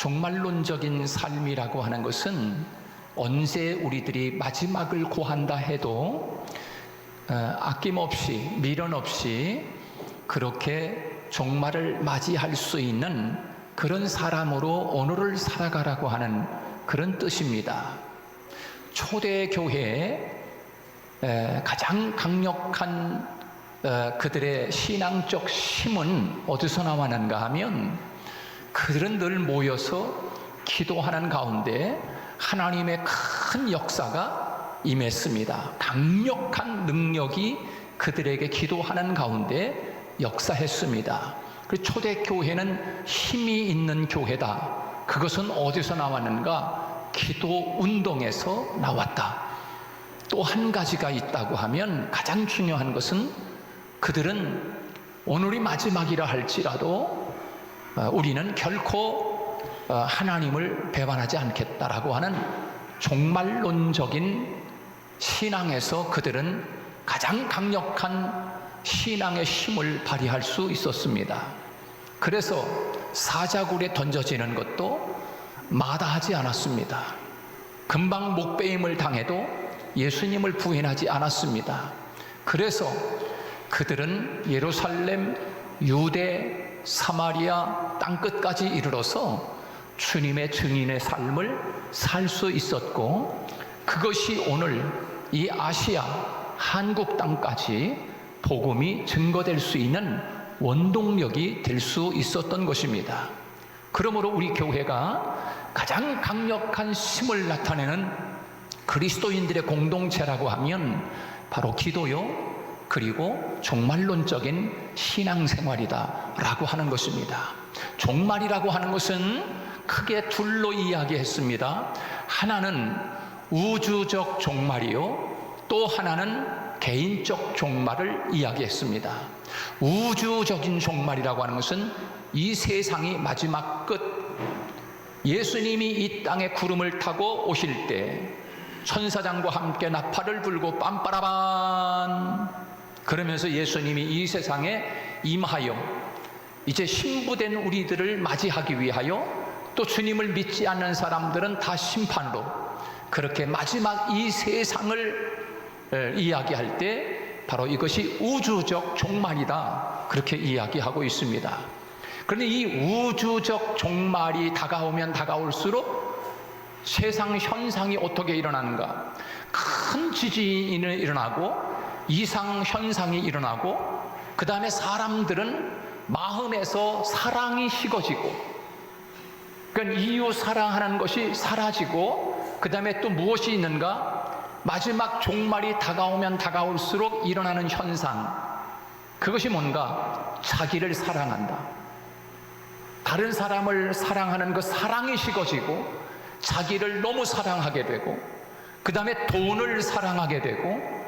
종말론적인 삶이라고 하는 것은 언제 우리들이 마지막을 고한다 해도 아낌없이 미련 없이 그렇게 종말을 맞이할 수 있는 그런 사람으로 오늘을 살아가라고 하는 그런 뜻입니다. 초대교회의 가장 강력한 그들의 신앙적 힘은 어디서 나왔는가 하면 그들은 늘 모여서 기도하는 가운데 하나님의 큰 역사가 임했습니다. 강력한 능력이 그들에게 기도하는 가운데 역사했습니다. 그래서 초대교회는 힘이 있는 교회다. 그것은 어디서 나왔는가? 기도 운동에서 나왔다. 또 한 가지가 있다고 하면 가장 중요한 것은 그들은 오늘이 마지막이라 할지라도 우리는 결코 하나님을 배반하지 않겠다라고 하는 종말론적인 신앙에서 그들은 가장 강력한 신앙의 힘을 발휘할 수 있었습니다. 그래서 사자굴에 던져지는 것도 마다하지 않았습니다. 금방 목배임을 당해도 예수님을 부인하지 않았습니다. 그래서 그들은 예루살렘, 유대, 사마리아 땅끝까지 이르러서 주님의 증인의 삶을 살 수 있었고, 그것이 오늘 이 아시아, 한국 땅까지 복음이 증거될 수 있는 원동력이 될 수 있었던 것입니다. 그러므로 우리 교회가 가장 강력한 힘을 나타내는 그리스도인들의 공동체라고 하면 바로 기도요, 그리고 종말론적인 신앙생활이다 라고 하는 것입니다. 종말이라고 하는 것은 크게 둘로 이야기했습니다. 하나는 우주적 종말이요, 또 하나는 개인적 종말을 이야기했습니다. 우주적인 종말이라고 하는 것은 이 세상이 마지막 끝, 예수님이 이 땅에 구름을 타고 오실 때 천사장과 함께 나팔을 불고 빰빠라반 그러면서 예수님이 이 세상에 임하여 이제 신부된 우리들을 맞이하기 위하여, 또 주님을 믿지 않는 사람들은 다 심판으로, 그렇게 마지막 이 세상을 이야기할 때 바로 이것이 우주적 종말이다, 그렇게 이야기하고 있습니다. 그런데 이 우주적 종말이 다가오면 다가올수록 세상 현상이 어떻게 일어나는가? 큰 지진이 일어나고 이상 현상이 일어나고, 그 다음에 사람들은 마음에서 사랑이 식어지고, 그러니까 이웃 사랑하는 것이 사라지고, 그 다음에 또 무엇이 있는가? 마지막 종말이 다가오면 다가올수록 일어나는 현상, 그것이 뭔가? 자기를 사랑한다. 다른 사람을 사랑하는 그 사랑이 식어지고, 자기를 너무 사랑하게 되고, 그 다음에 돈을 사랑하게 되고,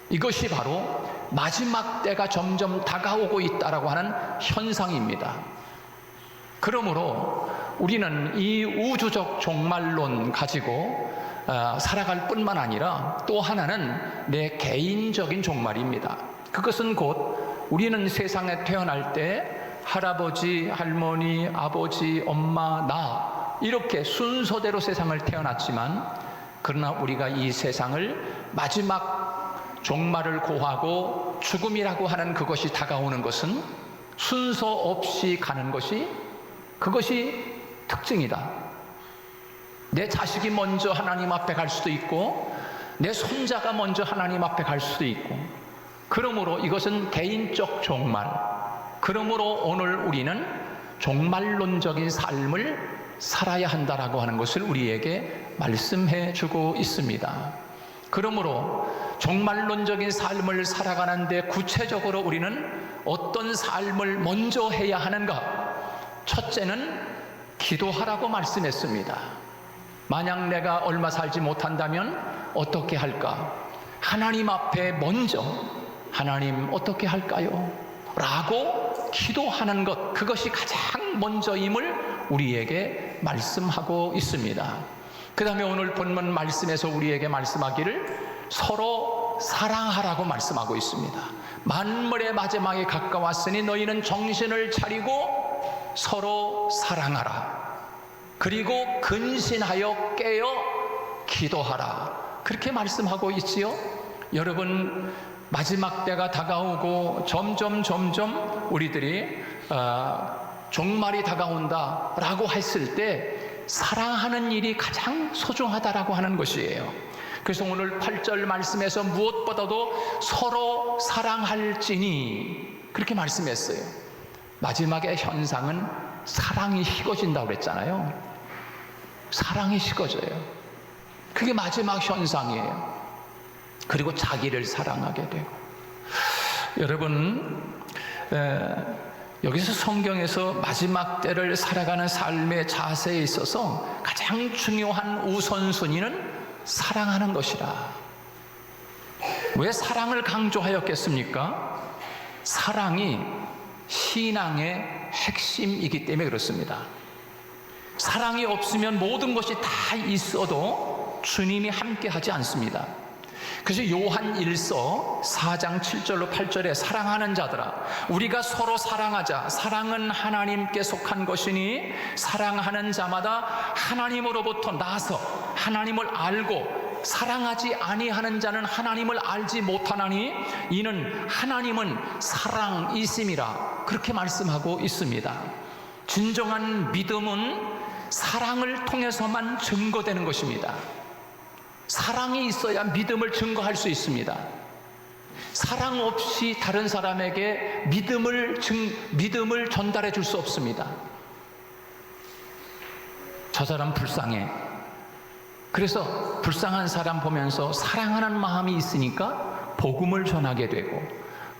이것이 바로 마지막 때가 점점 다가오고 있다라고 하는 현상입니다. 그러므로 우리는 이 우주적 종말론 가지고 살아갈 뿐만 아니라 또 하나는 내 개인적인 종말입니다. 그것은 곧 우리는 세상에 태어날 때 할아버지, 할머니, 아버지, 엄마, 나 이렇게 순서대로 세상을 태어났지만, 그러나 우리가 이 세상을 마지막 종말을 고하고 죽음이라고 하는 그것이 다가오는 것은 순서 없이 가는 것이, 그것이 특징이다. 내 자식이 먼저 하나님 앞에 갈 수도 있고, 내 손자가 먼저 하나님 앞에 갈 수도 있고, 그러므로 이것은 개인적 종말. 그러므로 오늘 우리는 종말론적인 삶을 살아야 한다라고 하는 것을 우리에게 말씀해 주고 있습니다. 그러므로 종말론적인 삶을 살아가는데 구체적으로 우리는 어떤 삶을 먼저 해야 하는가? 첫째는 기도하라고 말씀했습니다. 만약 내가 얼마 살지 못한다면 어떻게 할까? 하나님 앞에 먼저 하나님 어떻게 할까요? 라고 기도하는 것, 그것이 가장 먼저임을 우리에게 말씀하고 있습니다. 그 다음에 오늘 본문 말씀에서 우리에게 말씀하기를 서로 사랑하라고 말씀하고 있습니다. 만물의 마지막에 가까웠으니 너희는 정신을 차리고 서로 사랑하라. 그리고 근신하여 깨어 기도하라. 그렇게 말씀하고 있지요. 여러분, 마지막 때가 다가오고 점점 우리들이 종말이 다가온다라고 했을 때 사랑하는 일이 가장 소중하다라고 하는 것이에요. 그래서 오늘 8절 말씀에서 무엇보다도 서로 사랑할지니 그렇게 말씀했어요. 마지막의 현상은 사랑이 식어진다고 그랬잖아요. 사랑이 식어져요. 그게 마지막 현상이에요. 그리고 자기를 사랑하게 되고. 여러분, 여기서 성경에서 마지막 때를 살아가는 삶의 자세에 있어서 가장 중요한 우선순위는 사랑하는 것이라. 왜 사랑을 강조하였겠습니까? 사랑이 신앙의 핵심이기 때문에 그렇습니다. 사랑이 없으면 모든 것이 다 있어도 주님이 함께 하지 않습니다. 그래서 요한 1서 4장 7절로 8절에 사랑하는 자들아 우리가 서로 사랑하자. 사랑은 하나님께 속한 것이니 사랑하는 자마다 하나님으로부터 나서 하나님을 알고 사랑하지 아니하는 자는 하나님을 알지 못하나니 이는 하나님은 사랑이심이라. 그렇게 말씀하고 있습니다. 진정한 믿음은 사랑을 통해서만 증거되는 것입니다. 사랑이 있어야 믿음을 증거할 수 있습니다. 사랑 없이 다른 사람에게 믿음을 전달해 줄 수 없습니다. 저 사람 불쌍해. 그래서 불쌍한 사람 보면서 사랑하는 마음이 있으니까 복음을 전하게 되고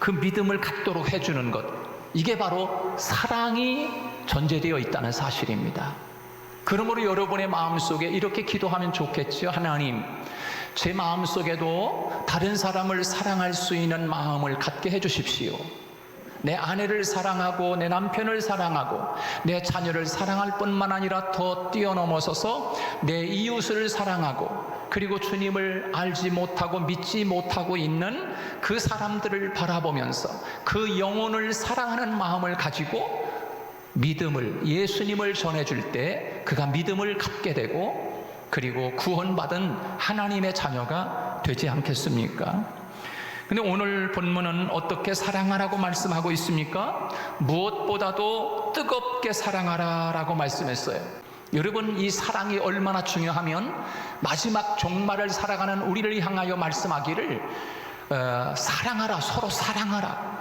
그 믿음을 갖도록 해주는 것, 이게 바로 사랑이 전제되어 있다는 사실입니다. 그러므로 여러분의 마음속에 이렇게 기도하면 좋겠죠. 하나님, 제 마음속에도 다른 사람을 사랑할 수 있는 마음을 갖게 해주십시오. 내 아내를 사랑하고 내 남편을 사랑하고 내 자녀를 사랑할 뿐만 아니라 더 뛰어넘어서서 내 이웃을 사랑하고 그리고 주님을 알지 못하고 믿지 못하고 있는 그 사람들을 바라보면서 그 영혼을 사랑하는 마음을 가지고 믿음을, 예수님을 전해줄 때 그가 믿음을 갖게 되고 그리고 구원받은 하나님의 자녀가 되지 않겠습니까? 근데 오늘 본문은 어떻게 사랑하라고 말씀하고 있습니까? 무엇보다도 뜨겁게 사랑하라 라고 말씀했어요. 여러분, 이 사랑이 얼마나 중요하면 마지막 종말을 살아가는 우리를 향하여 말씀하기를 사랑하라, 서로 사랑하라.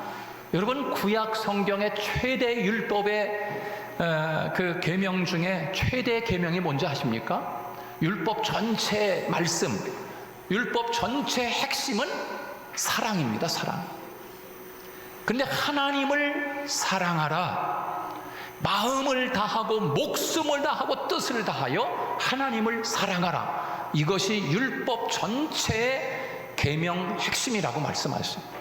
여러분, 구약 성경의 최대 율법의 그 계명 중에 최대 계명이 뭔지 아십니까? 율법 전체 말씀, 율법 전체 핵심은 사랑입니다. 사랑. 근데 하나님을 사랑하라. 마음을 다하고 목숨을 다하고 뜻을 다하여 하나님을 사랑하라. 이것이 율법 전체의 계명 핵심이라고 말씀하셨습니다.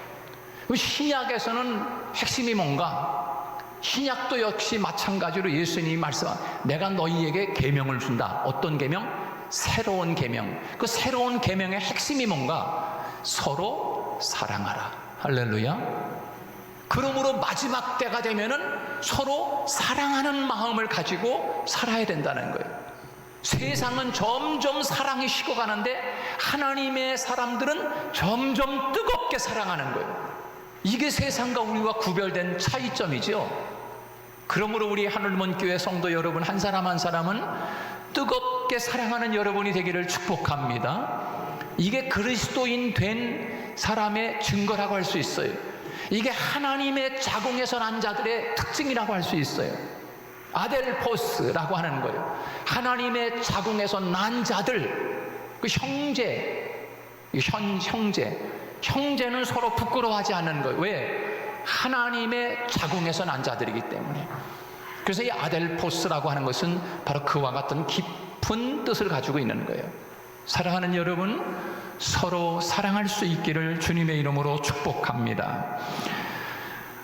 신약에서는 핵심이 뭔가? 신약도 역시 마찬가지로 예수님이 말씀한 내가 너희에게 계명을 준다. 어떤 계명? 새로운 계명. 그 새로운 계명의 핵심이 뭔가? 서로 사랑하라. 할렐루야. 그러므로 마지막 때가 되면은 서로 사랑하는 마음을 가지고 살아야 된다는 거예요. 세상은 점점 사랑이 식어가는데 하나님의 사람들은 점점 뜨겁게 사랑하는 거예요. 이게 세상과 우리와 구별된 차이점이죠. 그러므로 우리 하늘문교회 성도 여러분 한 사람 한 사람은 뜨겁게 사랑하는 여러분이 되기를 축복합니다. 이게 그리스도인 된 사람의 증거라고 할 수 있어요. 이게 하나님의 자궁에서 난 자들의 특징이라고 할 수 있어요. 아델포스라고 하는 거예요. 하나님의 자궁에서 난 자들, 그 형제는 서로 부끄러워하지 않는 거예요. 왜? 하나님의 자궁에서 난 자들이기 때문에. 그래서 이 아델포스라고 하는 것은 바로 그와 같은 깊은 뜻을 가지고 있는 거예요. 사랑하는 여러분, 서로 사랑할 수 있기를 주님의 이름으로 축복합니다.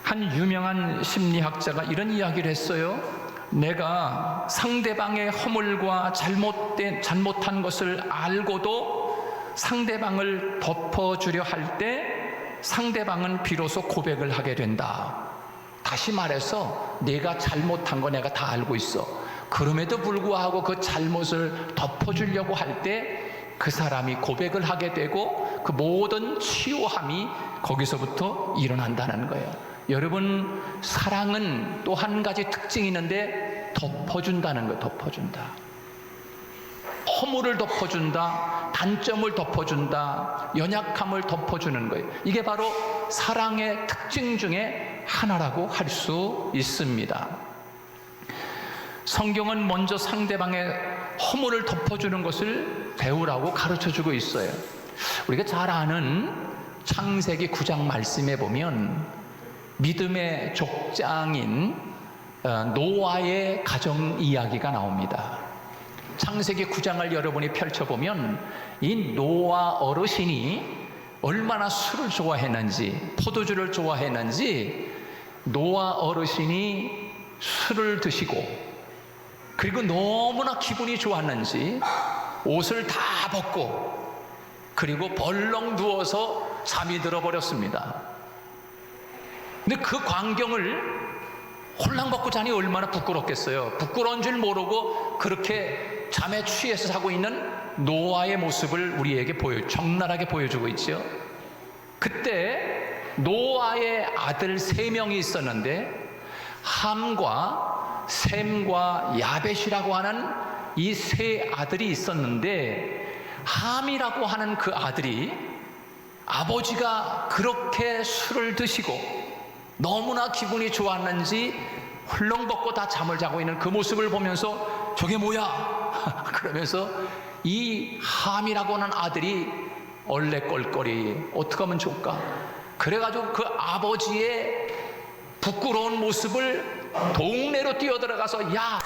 한 유명한 심리학자가 이런 이야기를 했어요. 내가 상대방의 허물과 잘못한 것을 알고도 상대방을 덮어주려 할 때 상대방은 비로소 고백을 하게 된다. 다시 말해서 내가 잘못한 거 내가 다 알고 있어. 그럼에도 불구하고 그 잘못을 덮어주려고 할 때 그 사람이 고백을 하게 되고 그 모든 치유함이 거기서부터 일어난다는 거예요. 여러분, 사랑은 또 한 가지 특징이 있는데 덮어준다는 거예요. 덮어준다. 허물을 덮어준다, 단점을 덮어준다, 연약함을 덮어주는 거예요. 이게 바로 사랑의 특징 중에 하나라고 할 수 있습니다. 성경은 먼저 상대방의 허물을 덮어주는 것을 배우라고 가르쳐주고 있어요. 우리가 잘 아는 창세기 9장 말씀에 보면 믿음의 족장인 노아의 가정 이야기가 나옵니다. 창세기 9장을 여러분이 펼쳐보면 이 노아 어르신이 얼마나 술을 좋아했는지, 포도주를 좋아했는지, 노아 어르신이 술을 드시고 그리고 너무나 기분이 좋았는지 옷을 다 벗고 그리고 벌렁 누워서 잠이 들어버렸습니다. 근데 그 광경을 홀랑 벗고 자니 얼마나 부끄럽겠어요. 부끄러운 줄 모르고 그렇게 잠에 취해서 자고 있는 노아의 모습을 우리에게 적나라하게 보여주고 있죠. 그때 노아의 아들 3명이 있었는데 함과 셈과 야벳이라고 하는 이 3 아들이 있었는데, 함이라고 하는 그 아들이 아버지가 그렇게 술을 드시고 너무나 기분이 좋았는지 헐렁벗고 다 잠을 자고 있는 그 모습을 보면서 저게 뭐야? 그러면서 이 함이라고 하는 아들이 얼레껄껄이 어떻게 하면 좋을까? 그래가지고 그 아버지의 부끄러운 모습을 동네로 뛰어들어가서, 야,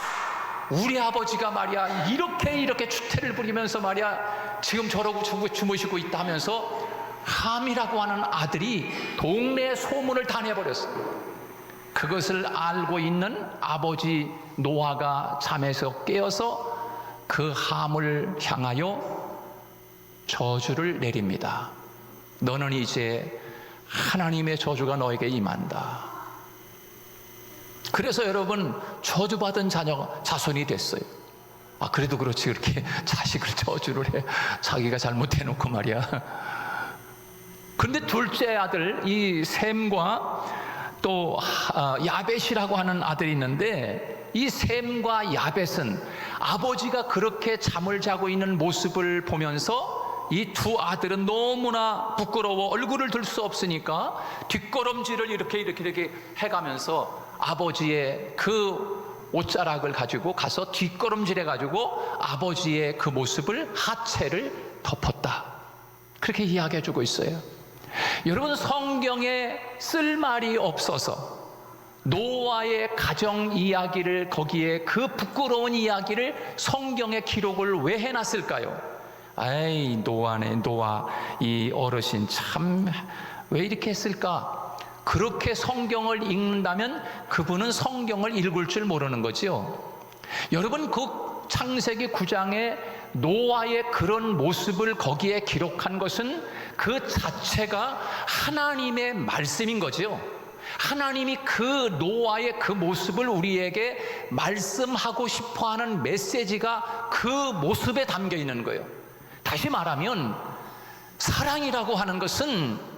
우리 아버지가 말이야 이렇게 추태를 부리면서 말이야 지금 저러고 주무시고 있다 하면서 함이라고 하는 아들이 동네에 소문을 다 내버렸어요. 그것을 알고 있는 아버지 노아가 잠에서 깨어서 그 함을 향하여 저주를 내립니다. 너는 이제 하나님의 저주가 너에게 임한다. 그래서 여러분, 저주받은 자손이 됐어요. 그래도 그렇지, 그렇게 자식을 저주를 해. 자기가 잘못해놓고 말이야. 근데 둘째 아들 이 셈과 또 야벳이라고 하는 아들이 있는데, 이 셈과 야벳은 아버지가 그렇게 잠을 자고 있는 모습을 보면서 이 두 아들은 너무나 부끄러워 얼굴을 들 수 없으니까 뒷걸음질을 이렇게 해가면서 아버지의 그 옷자락을 가지고 가서 뒷걸음질 해가지고 아버지의 그 모습을, 하체를 덮었다. 그렇게 이야기해 주고 있어요. 여러분, 성경에 쓸 말이 없어서 노아의 가정 이야기를, 거기에 그 부끄러운 이야기를 성경에 기록을 왜 해놨을까요? 아이, 노아네, 노아 이 어르신 참 왜 이렇게 했을까? 그렇게 성경을 읽는다면 그분은 성경을 읽을 줄 모르는 거지요. 여러분, 그 창세기 9장에 노아의 그런 모습을 거기에 기록한 것은 그 자체가 하나님의 말씀인 거죠. 하나님이 그 노아의 그 모습을 우리에게 말씀하고 싶어하는 메시지가 그 모습에 담겨 있는 거예요. 다시 말하면 사랑이라고 하는 것은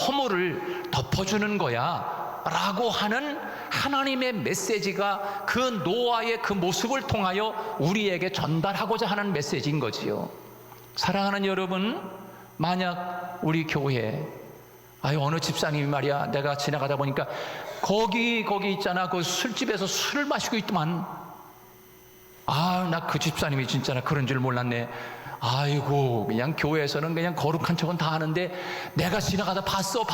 허물을 덮어주는 거야 라고 하는 하나님의 메시지가 그 노아의 그 모습을 통하여 우리에게 전달하고자 하는 메시지인 거지요. 사랑하는 여러분, 만약 우리 교회에 어느 집사님이 말이야, 내가 지나가다 보니까 거기 있잖아, 그 술집에서 술을 마시고 있더만. 나 그 집사님이 진짜 나 그런 줄 몰랐네. 아이고, 그냥 교회에서는 그냥 거룩한 척은 다 하는데 내가 지나가다 봤어.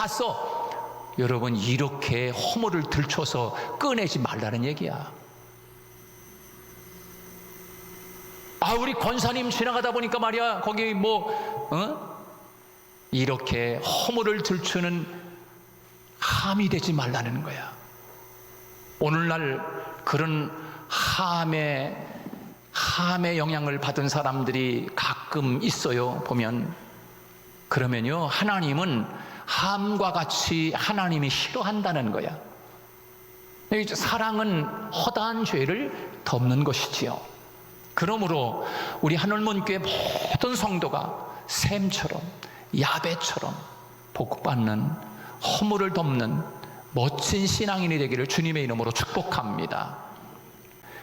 여러분, 이렇게 허물을 들춰서 꺼내지 말라는 얘기야. 우리 권사님 지나가다 보니까 말이야, 거기 이렇게 허물을 들추는 함이 되지 말라는 거야. 오늘날 그런 함의 영향을 받은 사람들이 가끔 있어요. 보면, 그러면요, 하나님은 함과 같이 하나님이 싫어한다는 거야. 사랑은 허다한 죄를 덮는 것이지요. 그러므로 우리 하늘문교회 모든 성도가 샘처럼 야베처럼 복받는 허물을 덮는 멋진 신앙인이 되기를 주님의 이름으로 축복합니다.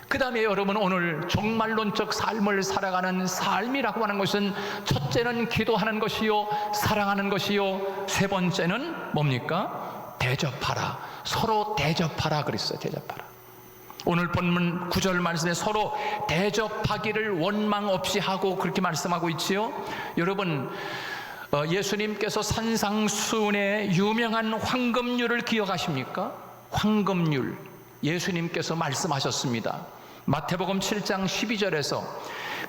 그 다음에 여러분, 오늘 종말론적 삶을 살아가는 삶이라고 하는 것은 첫째는 기도하는 것이요, 사랑하는 것이요, 세 번째는 뭡니까? 대접하라. 서로 대접하라 그랬어요. 대접하라. 오늘 본문 9절 말씀에 서로 대접하기를 원망 없이 하고 그렇게 말씀하고 있지요. 여러분, 예수님께서 산상수훈의 유명한 황금률을 기억하십니까? 황금률, 예수님께서 말씀하셨습니다. 마태복음 7장 12절에서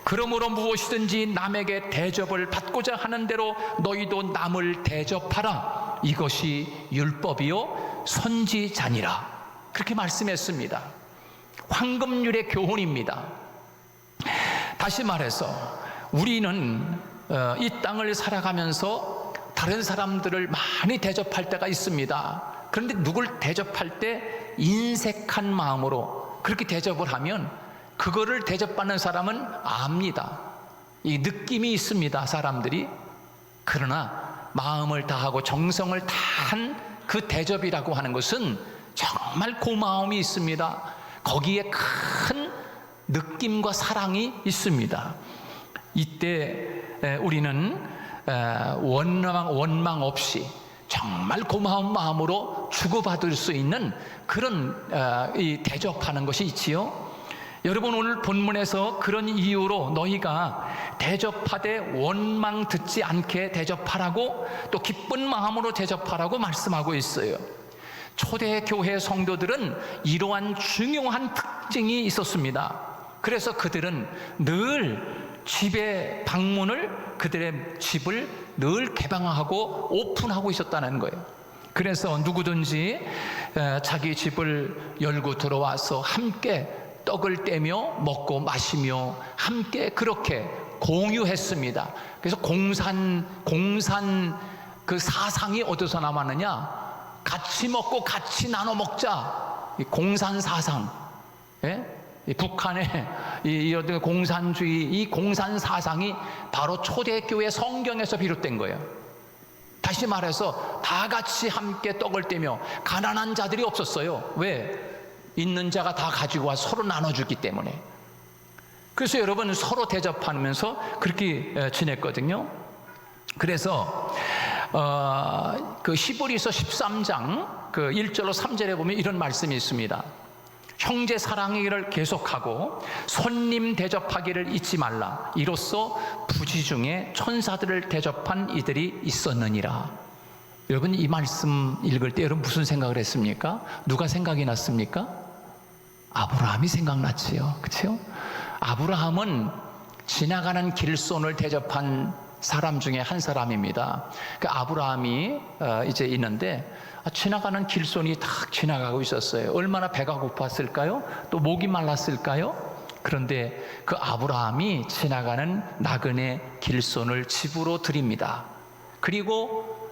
그러므로 무엇이든지 남에게 대접을 받고자 하는 대로 너희도 남을 대접하라. 이것이 율법이요 선지자니라. 그렇게 말씀했습니다. 황금률의 교훈입니다. 다시 말해서 우리는 이 땅을 살아가면서 다른 사람들을 많이 대접할 때가 있습니다. 그런데 누굴 대접할 때 인색한 마음으로 그렇게 대접을 하면 그거를 대접받는 사람은 압니다. 이 느낌이 있습니다, 사람들이. 그러나 마음을 다하고 정성을 다한 그 대접이라고 하는 것은 정말 고마움이 있습니다. 거기에 큰 느낌과 사랑이 있습니다. 이때 우리는 원망 없이 정말 고마운 마음으로 주고받을 수 있는 그런 이 대접하는 것이 있지요. 여러분, 오늘 본문에서 그런 이유로 너희가 대접하되 원망 듣지 않게 대접하라고, 또 기쁜 마음으로 대접하라고 말씀하고 있어요. 초대교회 성도들은 이러한 중요한 특징이 있었습니다. 그래서 그들은 늘 집의 방문을, 그들의 집을 늘 개방하고 오픈하고 있었다는 거예요. 그래서 누구든지 자기 집을 열고 들어와서 함께 떡을 떼며 먹고 마시며 함께 그렇게 공유했습니다. 그래서 공산 그 사상이 어디서 남았느냐? 같이 먹고 같이 나눠 먹자. 공산 사상, 이 북한의 이 공산주의, 이 공산 사상이 바로 초대교회 성경에서 비롯된 거예요. 다시 말해서 다 같이 함께 떡을 떼며 가난한 자들이 없었어요. 왜? 있는 자가 다 가지고 와 서로 나눠주기 때문에. 그래서 여러분, 서로 대접하면서 그렇게 지냈거든요. 그래서 그 히브리서 13장 그 1절로 3절에 보면 이런 말씀이 있습니다. 형제 사랑하기를 계속하고 손님 대접하기를 잊지 말라. 이로써 부지 중에 천사들을 대접한 이들이 있었느니라. 여러분, 이 말씀 읽을 때 여러분 무슨 생각을 했습니까? 누가 생각이 났습니까? 아브라함이 생각났지요. 그렇죠? 아브라함은 지나가는 길손을 대접한 사람 중에 한 사람입니다. 그 아브라함이 이제 있는데 지나가는 길손이 탁 지나가고 있었어요. 얼마나 배가 고팠을까요? 또 목이 말랐을까요? 그런데 그 아브라함이 지나가는 나그네 길손을 집으로 드립니다. 그리고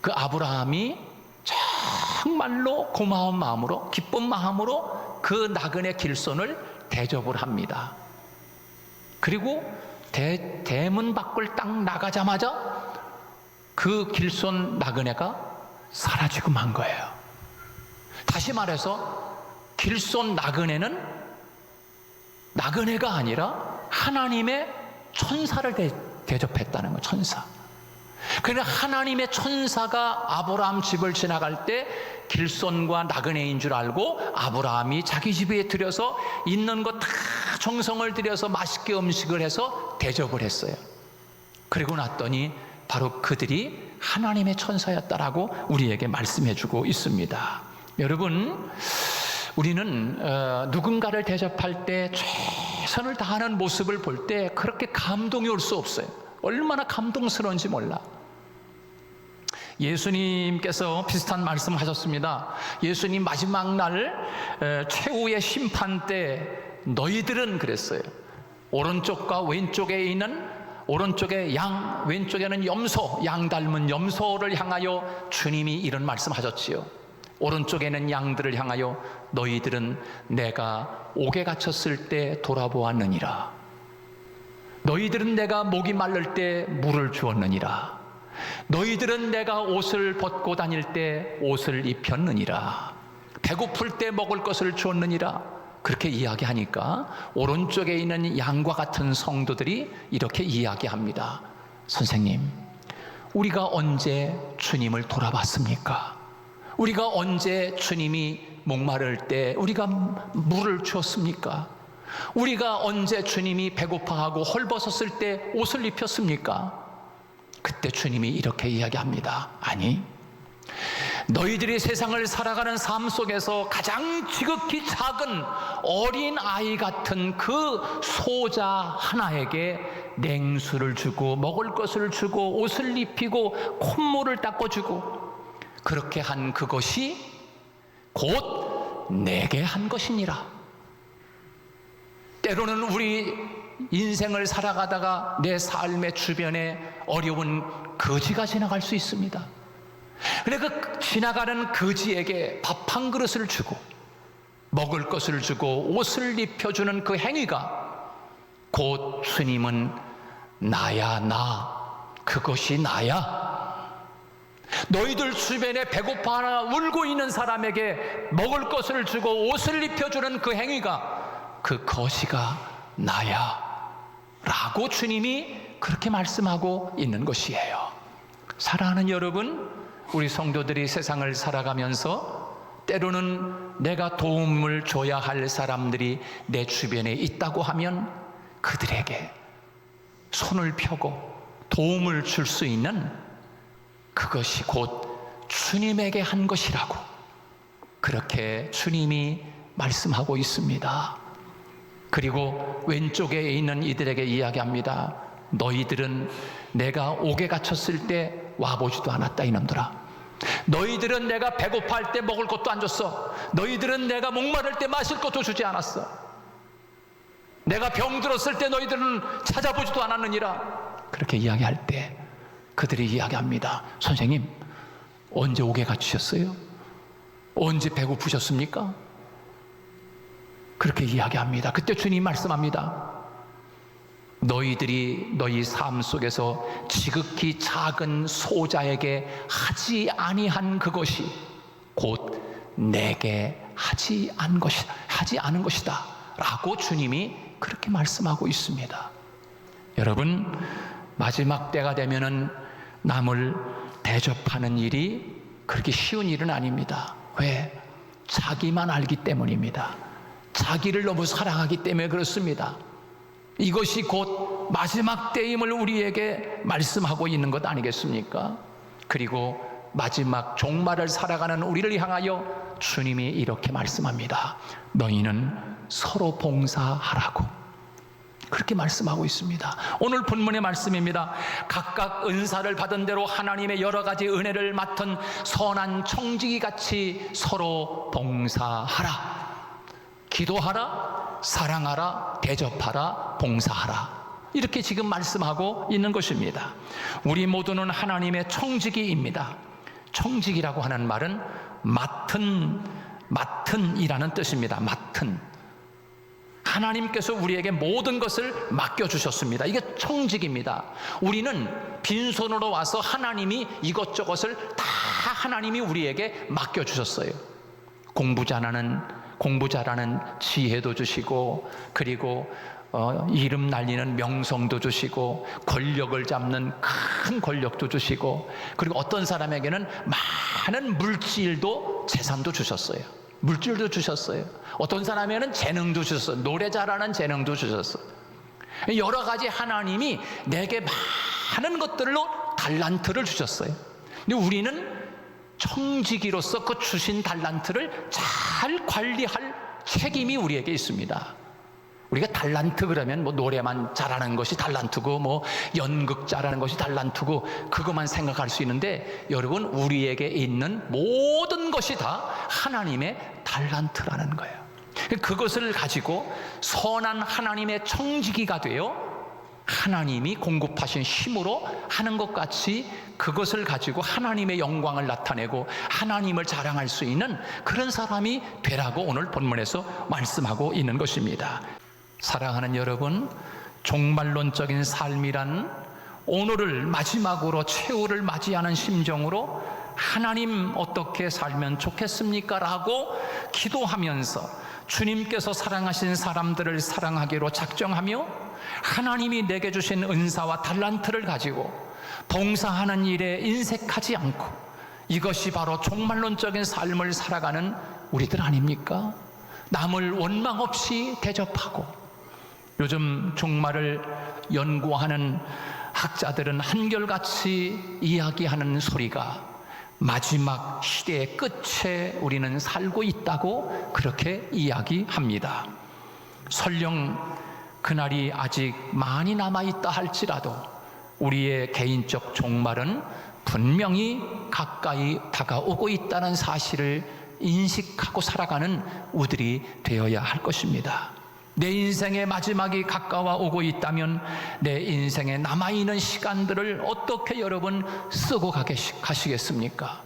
그 아브라함이 정말로 고마운 마음으로, 기쁜 마음으로 그 나그네 길손을 대접을 합니다. 그리고 대문 밖을 딱 나가자마자 그 길손 나그네가 사라지고 만 거예요. 다시 말해서 길손 나그네는 나그네가 아니라 하나님의 천사를 대접했다는 거예요. 천사. 그러니까 하나님의 천사가 아브라함 집을 지나갈 때 길손과 나그네인 줄 알고 아브라함이 자기 집에 들여서 있는 것 다 정성을 들여서 맛있게 음식을 해서 대접을 했어요. 그리고 났더니 바로 그들이 하나님의 천사였다라고 우리에게 말씀해 주고 있습니다. 여러분, 우리는 누군가를 대접할 때 최선을 다하는 모습을 볼 때 그렇게 감동이 올 수 없어요. 얼마나 감동스러운지 몰라. 예수님께서 비슷한 말씀 하셨습니다. 예수님 마지막 날 최후의 심판 때 너희들은 그랬어요. 오른쪽과 왼쪽에 있는, 오른쪽에 양, 왼쪽에는 염소, 양 닮은 염소를 향하여 주님이 이런 말씀 하셨지요. 오른쪽에 있는 양들을 향하여 너희들은 내가 옥에 갇혔을 때 돌아보았느니라. 너희들은 내가 목이 마를 때 물을 주었느니라. 너희들은 내가 옷을 벗고 다닐 때 옷을 입혔느니라. 배고플 때 먹을 것을 주었느니라. 그렇게 이야기하니까 오른쪽에 있는 양과 같은 성도들이 이렇게 이야기합니다. 선생님, 우리가 언제 주님을 돌아봤습니까? 우리가 언제 주님이 목마를 때 우리가 물을 주었습니까? 우리가 언제 주님이 배고파하고 헐벗었을 때 옷을 입혔습니까? 그때 주님이 이렇게 이야기합니다. 아니, 너희들이 세상을 살아가는 삶 속에서 가장 지극히 작은 어린 아이 같은 그 소자 하나에게 냉수를 주고 먹을 것을 주고 옷을 입히고 콧물을 닦아주고 그렇게 한 그것이 곧 내게 한 것이니라. 때로는 우리 인생을 살아가다가 내 삶의 주변에 어려운 거지가 지나갈 수 있습니다. 근데 그 지나가는 거지에게 밥 한 그릇을 주고 먹을 것을 주고 옷을 입혀주는 그 행위가 곧 주님은 나야, 나, 그것이 나야. 너희들 주변에 배고파하나 울고 있는 사람에게 먹을 것을 주고 옷을 입혀주는 그 행위가 그 거지가 나야 라고 주님이 그렇게 말씀하고 있는 것이에요. 사랑하는 여러분, 우리 성도들이 세상을 살아가면서 때로는 내가 도움을 줘야 할 사람들이 내 주변에 있다고 하면 그들에게 손을 펴고 도움을 줄 수 있는 그것이 곧 주님에게 한 것이라고 그렇게 주님이 말씀하고 있습니다. 그리고 왼쪽에 있는 이들에게 이야기합니다. 너희들은 내가 옥에 갇혔을 때 와보지도 않았다 이놈들아. 너희들은 내가 배고파할 때 먹을 것도 안 줬어. 너희들은 내가 목마를 때 마실 것도 주지 않았어. 내가 병들었을 때 너희들은 찾아보지도 않았느니라. 그렇게 이야기할 때 그들이 이야기합니다. 선생님, 언제 옥에 갇히셨어요? 언제 배고프셨습니까? 그렇게 이야기합니다. 그때 주님 말씀합니다. 너희들이 너희 삶 속에서 지극히 작은 소자에게 하지 아니한 그것이 곧 내게 하지 않은 것이다 라고 주님이 그렇게 말씀하고 있습니다. 여러분, 마지막 때가 되면은 남을 대접하는 일이 그렇게 쉬운 일은 아닙니다. 왜? 자기만 알기 때문입니다. 자기를 너무 사랑하기 때문에 그렇습니다. 이것이 곧 마지막 때임을 우리에게 말씀하고 있는 것 아니겠습니까? 그리고 마지막 종말을 살아가는 우리를 향하여 주님이 이렇게 말씀합니다. 너희는 서로 봉사하라고 그렇게 말씀하고 있습니다. 오늘 본문의 말씀입니다. 각각 은사를 받은 대로 하나님의 여러 가지 은혜를 맡은 선한 청지기 같이 서로 봉사하라. 기도하라, 사랑하라, 대접하라, 봉사하라. 이렇게 지금 말씀하고 있는 것입니다. 우리 모두는 하나님의 청지기입니다. 청지기라고 하는 말은 맡은 이라는 뜻입니다. 맡은. 하나님께서 우리에게 모든 것을 맡겨주셨습니다. 이게 청직입니다. 우리는 빈손으로 와서 하나님이 이것저것을 다 하나님이 우리에게 맡겨주셨어요. 공부 잘하는 지혜도 주시고, 그리고 이름 날리는 명성도 주시고, 권력을 잡는 큰 권력도 주시고, 그리고 어떤 사람에게는 많은 물질도 재산도 주셨어요. 물질도 주셨어요. 어떤 사람에게는 재능도 주셨어요. 노래 잘하는 재능도 주셨어요. 여러 가지 하나님이 내게 많은 것들로 달란트를 주셨어요. 근데 우리는 청지기로서 그 주신 달란트를 잘 관리할 책임이 우리에게 있습니다. 우리가 달란트 그러면 뭐 노래만 잘하는 것이 달란트고 뭐 연극 잘하는 것이 달란트고 그것만 생각할 수 있는데, 여러분, 우리에게 있는 모든 것이 다 하나님의 달란트라는 거예요. 그것을 가지고 선한 하나님의 청지기가 되어 하나님이 공급하신 힘으로 하는 것 같이 그것을 가지고 하나님의 영광을 나타내고 하나님을 자랑할 수 있는 그런 사람이 되라고 오늘 본문에서 말씀하고 있는 것입니다. 사랑하는 여러분, 종말론적인 삶이란 오늘을 마지막으로 최후를 맞이하는 심정으로 하나님 어떻게 살면 좋겠습니까? 라고 기도하면서 주님께서 사랑하신 사람들을 사랑하기로 작정하며 하나님이 내게 주신 은사와 달란트를 가지고 봉사하는 일에 인색하지 않고 이것이 바로 종말론적인 삶을 살아가는 우리들 아닙니까? 남을 원망 없이 대접하고 요즘 종말을 연구하는 학자들은 한결같이 이야기하는 소리가 마지막 시대의 끝에 우리는 살고 있다고 그렇게 이야기합니다. 설령 그날이 아직 많이 남아있다 할지라도 우리의 개인적 종말은 분명히 가까이 다가오고 있다는 사실을 인식하고 살아가는 우리들이 되어야 할 것입니다. 내 인생의 마지막이 가까워 오고 있다면 내 인생에 남아있는 시간들을 어떻게 여러분 쓰고 가시겠습니까?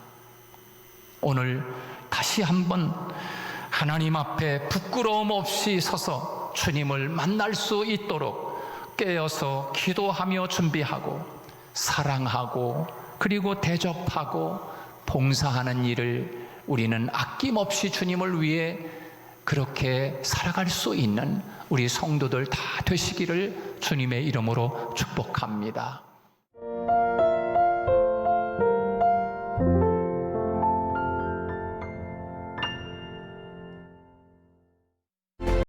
오늘 다시 한번 하나님 앞에 부끄러움 없이 서서 주님을 만날 수 있도록 깨어서 기도하며 준비하고 사랑하고 그리고 대접하고 봉사하는 일을 우리는 아낌없이 주님을 위해 그렇게 살아갈 수 있는 우리 성도들 다 되시기를 주님의 이름으로 축복합니다.